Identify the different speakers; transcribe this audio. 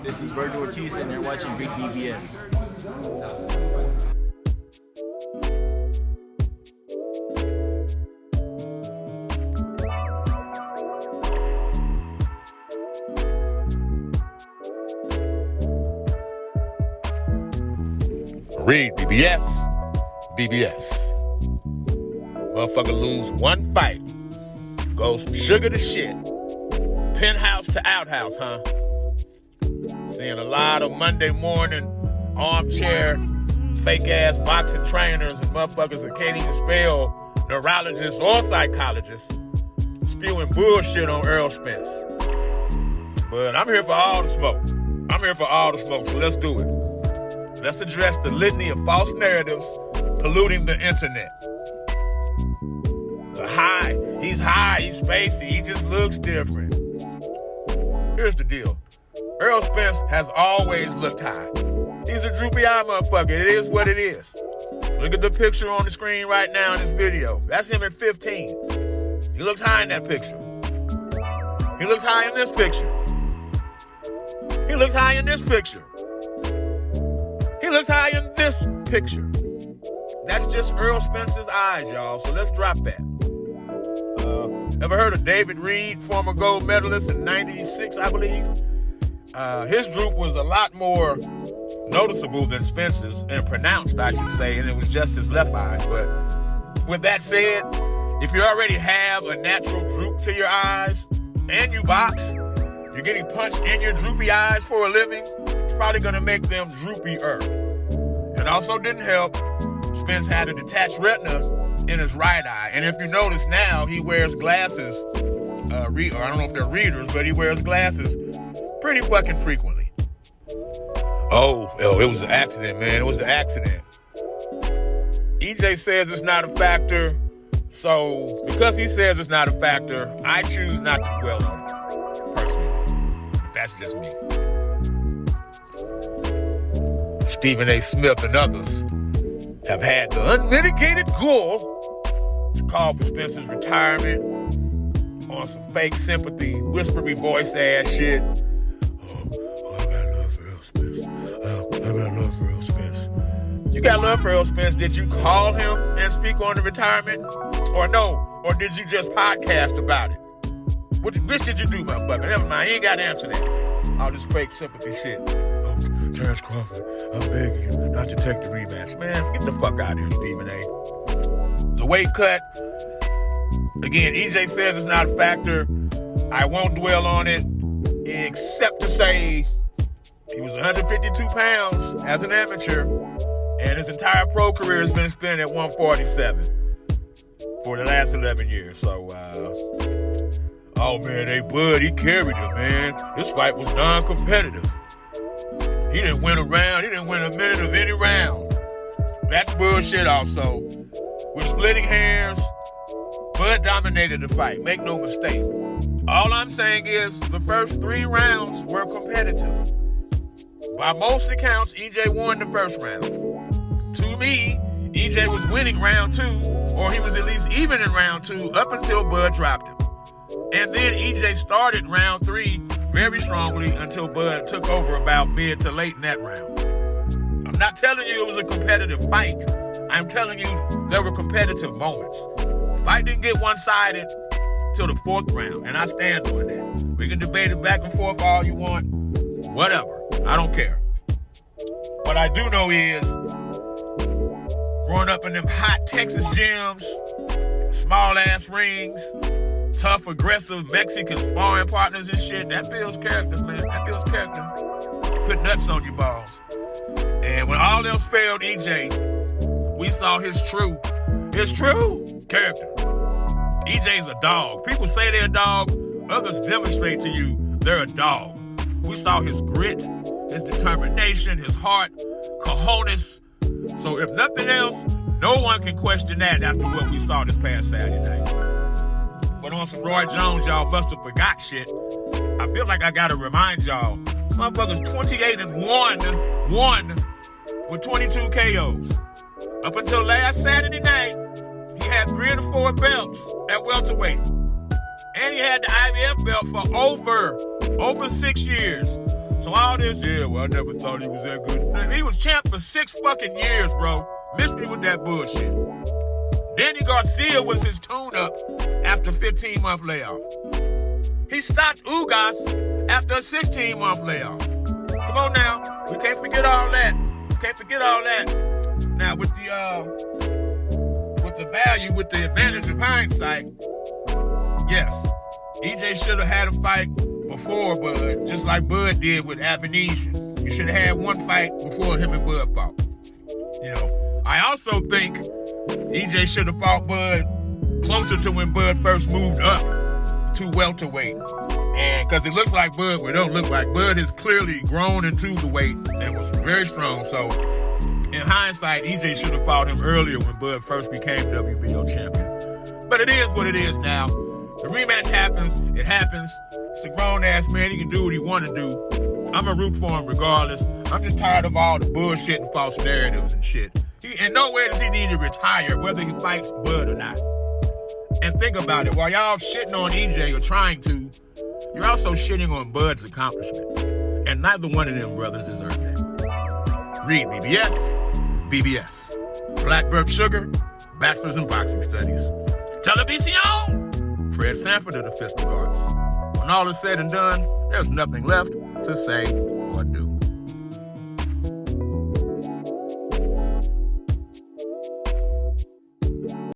Speaker 1: This is Virgil Ortiz, and you're watching REED-BBS.
Speaker 2: REED-BBS. BBS. Motherfucker lose one fight. Goes from sugar to shit. Penthouse to outhouse, huh? Seeing a lot of Monday morning armchair, fake-ass boxing trainers and motherfuckers that can't even spell neurologists or psychologists spewing bullshit on ERROL Spence. But I'm here for all the smoke. So let's do it. Let's address the litany of false narratives polluting the internet. He's high, he's spacey, he just looks different. Here's the deal. ERROL Spence has always looked high. He's a droopy eye motherfucker. It is what it is. Look at the picture on the screen right now in this video. That's him at 15. He looks high in that picture. He looks high in this picture. He looks high in this picture. He looks high in this picture. That's just ERROL Spence's eyes, y'all. So let's drop that. Ever heard of David Reed, former gold medalist in 96, I believe? His droop was a lot more noticeable than Spence's, and pronounced, I should say, and it was just his left eye. But with that said, if you already have a natural droop to your eyes and you box, you're getting punched in your droopy eyes for a living, it's probably going to make them droopier. It also didn't help. Spence had a detached retina in his right eye. And if you notice now, he wears glasses. I don't know if they're readers, but he wears glasses pretty fucking frequently. Oh, it was an accident, man. It was an accident. EJ says it's not a factor. So because he says it's not a factor, I choose not to dwell on it, personally. That's just me. Stephen A. Smith and others have had the unmitigated gall to call for Spence's retirement on some fake sympathy, whispery voice ass shit. Oh, I got love for ERROL Spence. I got love for ERROL Spence. You got love for ERROL Spence. Did you call him and speak on the retirement? Or no? Or did you just podcast about it? Which did you do, motherfucker? Never mind, he ain't got to answer that. All this fake sympathy shit. Oh, Terence Crawford, I'm begging you not to take the rematch. Man, get the fuck out of here, Stephen A. The weight cut, again, EJ says it's not a factor. I won't dwell on it, except to say he was 152 pounds as an amateur, and his entire pro career has been spent at 147 for the last 11 years. So, oh man, hey Bud, he carried him, man. This fight was non-competitive. He didn't win a round. He didn't win a minute of any round. That's bullshit also. We're splitting hairs. Bud dominated the fight. Make no mistake. All I'm saying is the first 3 rounds were competitive. By most accounts, EJ won the first round. To me, EJ was winning round 2, or he was at least even in round 2 up until Bud dropped him. And then EJ started round 3 very strongly until Bud took over about mid to late in that round. I'm not telling you it was a competitive fight. I'm telling you there were competitive moments. The fight didn't get one-sided till the 4th round, and I stand on that. We can debate it back and forth all you want. Whatever. I don't care. What I do know is, growing up in them hot Texas gyms, small-ass rings, tough, aggressive Mexican sparring partners and shit, that builds character, man. That builds character. Put nuts on your balls. And when all else failed EJ, we saw his true character. EJ's a dog. People say they're a dog. Others demonstrate to you they're a dog. We saw his grit, his determination, his heart, cojones. So if nothing else, no one can question that after what we saw this past Saturday night. But on some Roy Jones, y'all must have forgot shit. I feel like I gotta remind y'all, this motherfucker's 28-1 with 22 KOs. Up until last Saturday night, he had 3 of the 4 belts at welterweight. And he had the IBF belt for over 6 years. So all all this, yeah, well, I never thought he was that good. He was champ for 6 fucking years, bro. Missed me with that bullshit. Danny Garcia was his tune-up after a 15-month layoff. He stopped Ugas after a 16-month layoff. Come on now. We can't forget all that. Now, with the value, with the advantage of hindsight, yes, EJ should have had a fight before Bud, just like Bud did with Amnesia. He should have had one fight before him and Bud fought. You know, I also think EJ should have fought Bud closer to when Bud first moved up to welterweight. And because it looks like Bud, well, it don't look like Bud has clearly grown into the weight and was very strong. So in hindsight, EJ should have fought him earlier when Bud first became WBO champion. But it is what it is now. The rematch happens. It happens. It's a grown-ass man. He can do what he want to do. I'm a root for him regardless. I'm just tired of all the bullshit and false narratives and shit. In no way does he need to retire, whether he fights Bud or not. And think about it. While y'all shitting on EJ or trying to, you're also shitting on Bud's accomplishment. And neither one of them brothers deserve that. REED-BBS, Blackbird Sugar, Bachelor's in Boxing Studies. Television! Fred Sanford of the Fiscal Arts. When all is said and done, there's nothing left to say or do.